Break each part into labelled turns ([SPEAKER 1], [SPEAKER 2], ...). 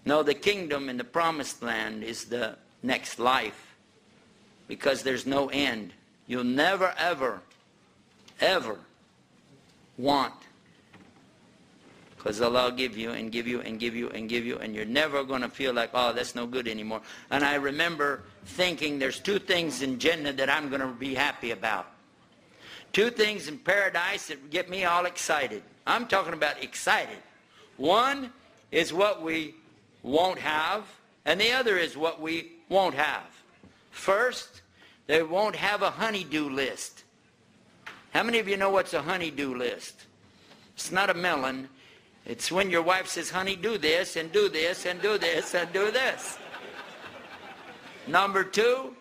[SPEAKER 1] No, the kingdom in the promised land is the next life, because there's no end. You'll never, ever, ever want, because Allah will give you and give you and give you and give you, and you're never going to feel like, oh, that's no good anymore. And I remember thinking there's two things in Jannah that I'm going to be happy about. Two things in paradise that get me all excited. I'm talking about excited. One is what we won't have, and the other is what we won't have. First, they won't have a honeydew list. How many of you know what's a honeydew list? It's not a melon. It's when your wife says, honey, do this, and do this, and do this, and do this. Number two,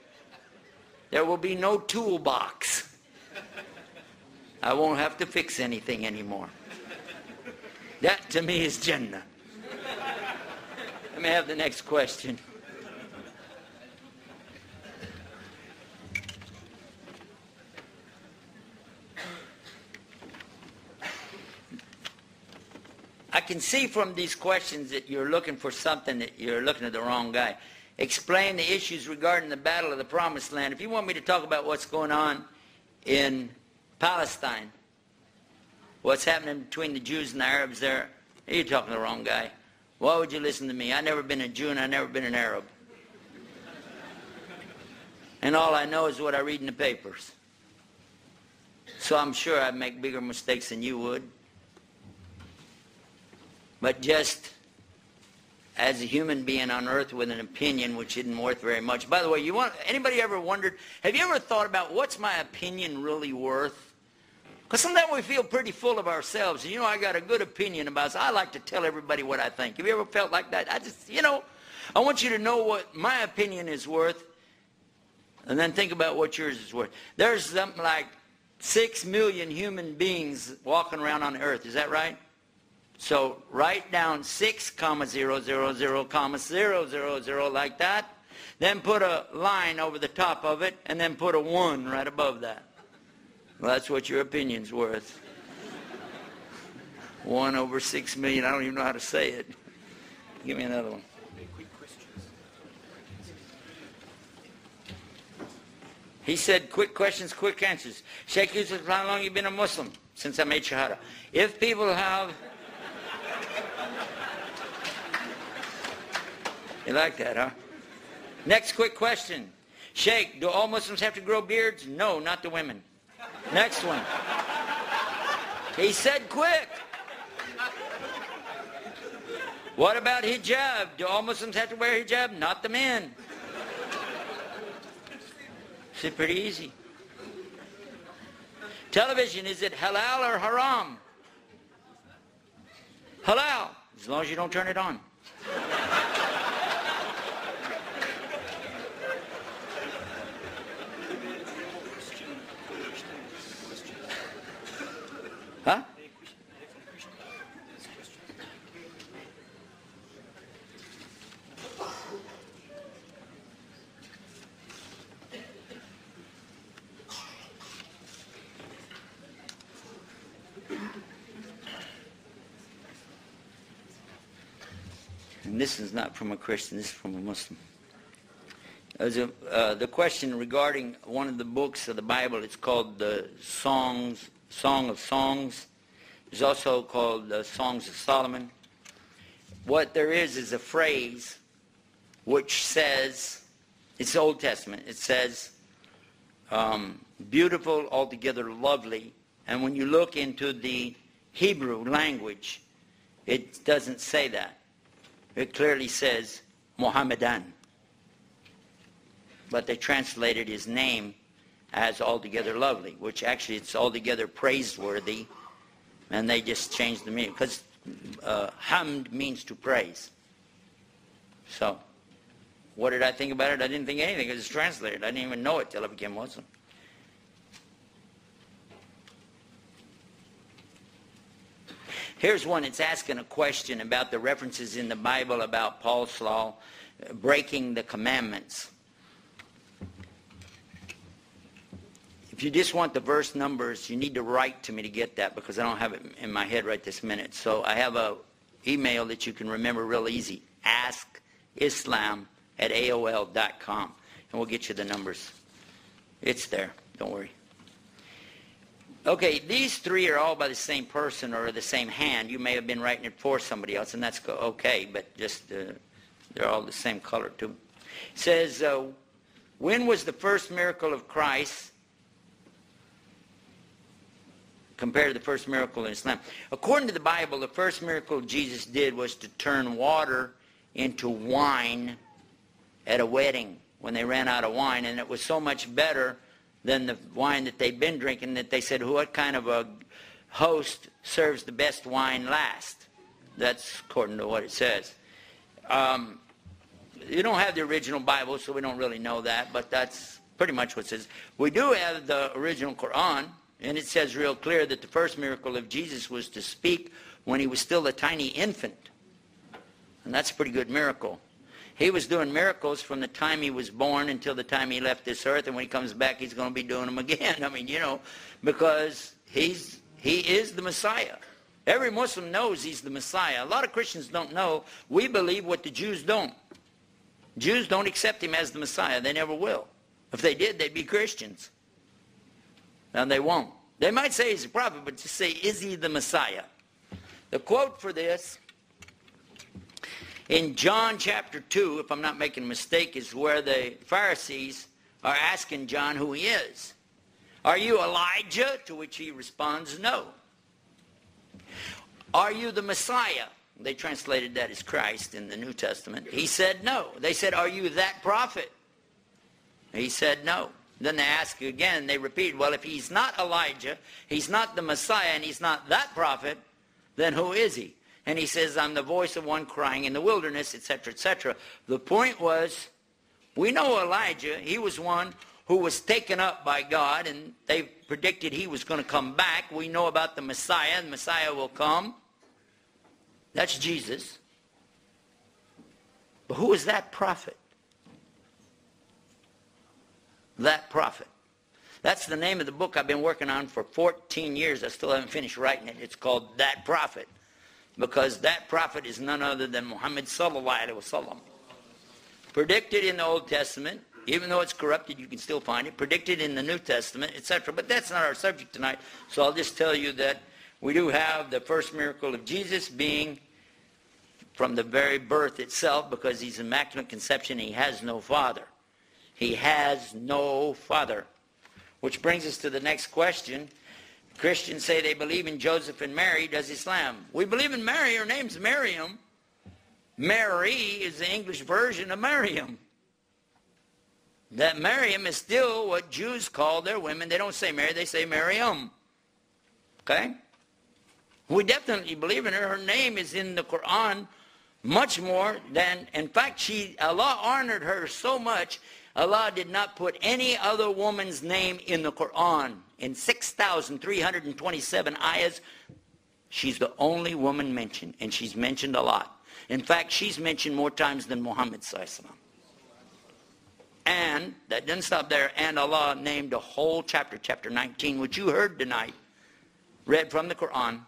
[SPEAKER 1] there will be no toolbox. I won't have to fix anything anymore. That to me is Jannah. Let me have the next question. I can see from these questions that you're looking for something, that you're looking at the wrong guy. Explain the issues regarding the battle of the promised land. If you want me to talk about what's going on in Palestine, what's happening between the Jews and the Arabs there, you're talking to the wrong guy. Why would you listen to me? I've never been a Jew and I've never been an Arab. And all I know is what I read in the papers. So I'm sure I'd make bigger mistakes than you would. But just as a human being on earth with an opinion which isn't worth very much. By the way, anybody ever wondered, have you ever thought about what's my opinion really worth? Because sometimes we feel pretty full of ourselves. And you know, I got a good opinion about us. I like to tell everybody what I think. Have you ever felt like that? I want you to know what my opinion is worth, and then think about what yours is worth. There's something like 6 million human beings walking around on the earth. Is that right? So write down 6,000,000 like that. Then put a line over the top of it, and then put a 1 right above that. Well, that's what your opinion's worth. 1 over 6 million. I don't even know how to say it. Give me another one. He said, quick questions, quick answers. Sheikh Yusuf, how long have you been a Muslim? Since I made Shahada. If people have... You like that, huh? Next quick question. Sheikh, do all Muslims have to grow beards? No, not the women. Next one. He said quick. What about hijab? Do all Muslims have to wear hijab? Not the men. It's pretty easy. Television, is it halal or haram? Halal, as long as you don't turn it on. Huh? And this is not from a Christian, this is from a Muslim. The question regarding one of the books of the Bible, it's called the Song of Songs. It's also called the Songs of Solomon. What there is a phrase which says, it's Old Testament, it says, beautiful, altogether lovely. And when you look into the Hebrew language, it doesn't say that. It clearly says Muhammadan. But they translated his name as altogether lovely, which actually it's altogether praiseworthy, and they just changed the meaning, because hamd means to praise. So, what did I think about it? I didn't think anything, because it's translated. I didn't even know it till I became Muslim. Here's one that's asking a question about the references in the Bible about Paul's law, breaking the commandments. If you just want the verse numbers, you need to write to me to get that, because I don't have it in my head right this minute. So I have an email that you can remember real easy. askislam@aol.com. And we'll get you the numbers. It's there. Don't worry. Okay, these three are all by the same person or the same hand. You may have been writing it for somebody else, and that's okay, but just they're all the same color too. It says, when was the first miracle of Christ compared to the first miracle in Islam? According to the Bible, the first miracle Jesus did was to turn water into wine at a wedding when they ran out of wine, and it was so much better than the wine that they'd been drinking that they said, what kind of a host serves the best wine last? That's according to what it says. You don't have the original Bible, so we don't really know that, but that's pretty much what it says. We do have the original Quran, and it says real clear that the first miracle of Jesus was to speak when he was still a tiny infant. And that's a pretty good miracle. He was doing miracles from the time he was born until the time he left this earth, and when he comes back, he's going to be doing them again. I mean, you know, because he is the Messiah. Every Muslim knows he's the Messiah. A lot of Christians don't know. We believe what the Jews don't. Jews don't accept him as the Messiah. They never will. If they did, they'd be Christians. And they won't. They might say he's a prophet, but just say, is he the Messiah? The quote for this in John chapter 2, if I'm not making a mistake, is where the Pharisees are asking John who he is. Are you Elijah? To which he responds, no. Are you the Messiah? They translated that as Christ in the New Testament. He said no. They said, are you that prophet? He said no. Then they ask again, they repeat, well, if he's not Elijah, he's not the Messiah, and he's not that prophet, then who is he? And he says, I'm the voice of one crying in the wilderness, etc., etc. The point was, we know Elijah. He was one who was taken up by God, and they predicted he was going to come back. We know about the Messiah. The Messiah will come. That's Jesus. But who is that prophet? That prophet. That's the name of the book I've been working on for 14 years. I still haven't finished writing it. It's called That Prophet. Because that prophet is none other than Muhammad sallallahu alaihi wasallam. Predicted in the Old Testament, even though it's corrupted, you can still find it. Predicted in the New Testament, etc. But that's not our subject tonight. So I'll just tell you that we do have the first miracle of Jesus being from the very birth itself, because he's Immaculate Conception. He has no father. He has no father. Which brings us to the next question. Christians say they believe in Joseph and Mary. Does Islam? We believe in Mary. Her name's Miriam. Mary is the English version of Miriam. That Miriam is still what Jews call their women. They don't say Mary, they say Miriam. Okay? We definitely believe in her. Her name is in the Quran much more than, in fact, Allah honored her so much, Allah did not put any other woman's name in the Quran. In 6,327 ayahs, she's the only woman mentioned, and she's mentioned a lot. In fact, she's mentioned more times than Muhammad sallallahu alaihi wasallam. And that didn't stop there, and Allah named a whole chapter, chapter 19, which you heard tonight, read from the Quran,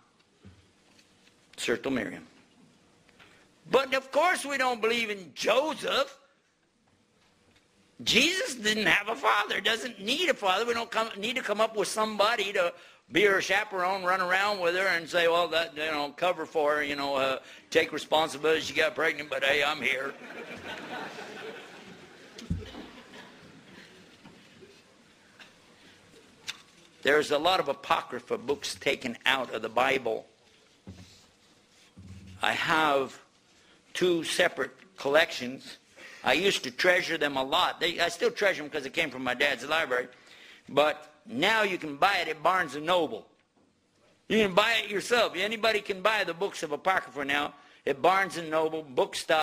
[SPEAKER 1] Surah Al-Maryam. But of course we don't believe in Joseph. Jesus didn't have a father, doesn't need a father. We don't need to come up with somebody to be her chaperone, run around with her and say, well, that, cover for her, take responsibility. She got pregnant, but hey, I'm here. There's a lot of Apocrypha books taken out of the Bible. I have 2 separate collections. I used to treasure them a lot. I still treasure them because it came from my dad's library. But now you can buy it at Barnes & Noble. You can buy it yourself. Anybody can buy the books of Apocrypha now at Barnes & Noble, Bookstop.